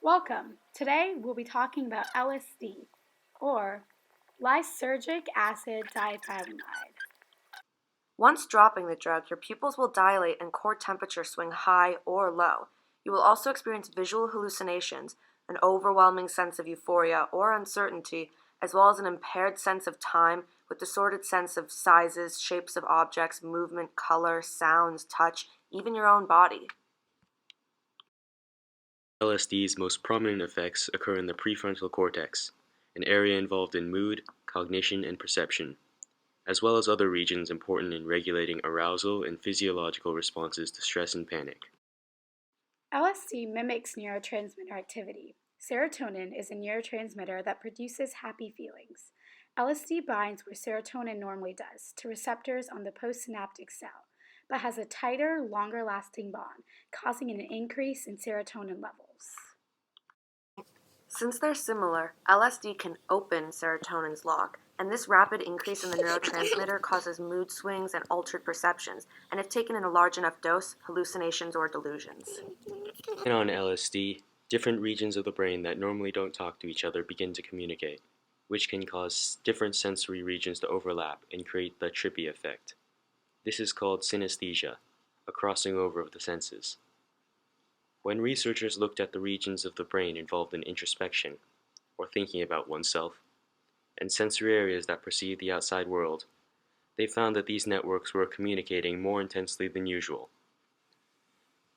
Welcome. Today we'll be talking about LSD, or lysergic acid diphenide. Once dropping the drug, your pupils will dilate and core temperature swing high or low. You will also experience visual hallucinations, an overwhelming sense of euphoria or uncertainty, as well as an impaired sense of time with distorted sense of sizes, shapes of objects, movement, color, sounds, touch, even your own body. LSD's most prominent effects occur in the prefrontal cortex, an area involved in mood, cognition, and perception, as well as other regions important in regulating arousal and physiological responses to stress and panic. LSD mimics neurotransmitter activity. Serotonin is a neurotransmitter that produces happy feelings. LSD binds where serotonin normally does, to receptors on the postsynaptic cell, but has a tighter, longer lasting bond, causing an increase in serotonin levels. Since they're similar, LSD can open serotonin's lock, and this rapid increase in the neurotransmitter causes mood swings and altered perceptions, and if taken in a large enough dose, hallucinations or delusions. And on LSD, different regions of the brain that normally don't talk to each other begin to communicate, which can cause different sensory regions to overlap and create the trippy effect. This is called synesthesia, a crossing over of the senses. When researchers looked at the regions of the brain involved in introspection, or thinking about oneself, and sensory areas that perceive the outside world, they found that these networks were communicating more intensely than usual.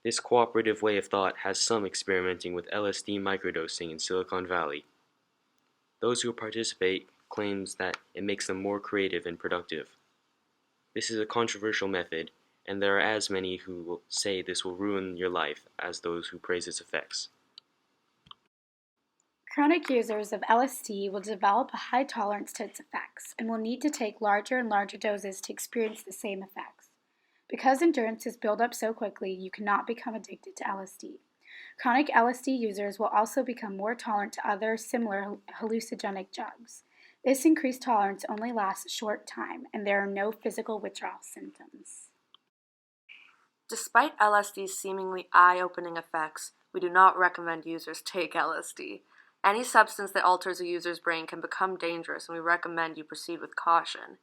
This cooperative way of thought has some experimenting with LSD microdosing in Silicon Valley. Those who participate claims that it makes them more creative and productive. This is a controversial method, and there are as many who will say this will ruin your life as those who praise its effects. Chronic users of LSD will develop a high tolerance to its effects and will need to take larger and larger doses to experience the same effects. Because endurance is built up so quickly, you cannot become addicted to LSD. Chronic LSD users will also become more tolerant to other similar hallucinogenic drugs. This increased tolerance only lasts a short time, and there are no physical withdrawal symptoms. Despite LSD's seemingly eye-opening effects, we do not recommend users take LSD. Any substance that alters a user's brain can become dangerous, and we recommend you proceed with caution.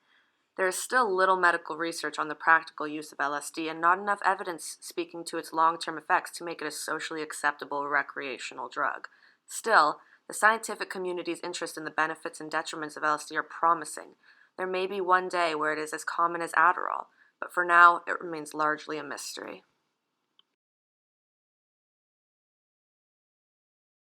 There is still little medical research on the practical use of LSD and not enough evidence speaking to its long-term effects to make it a socially acceptable recreational drug. Still, the scientific community's interest in the benefits and detriments of LSD are promising. There may be one day where it is as common as Adderall, but for now, it remains largely a mystery.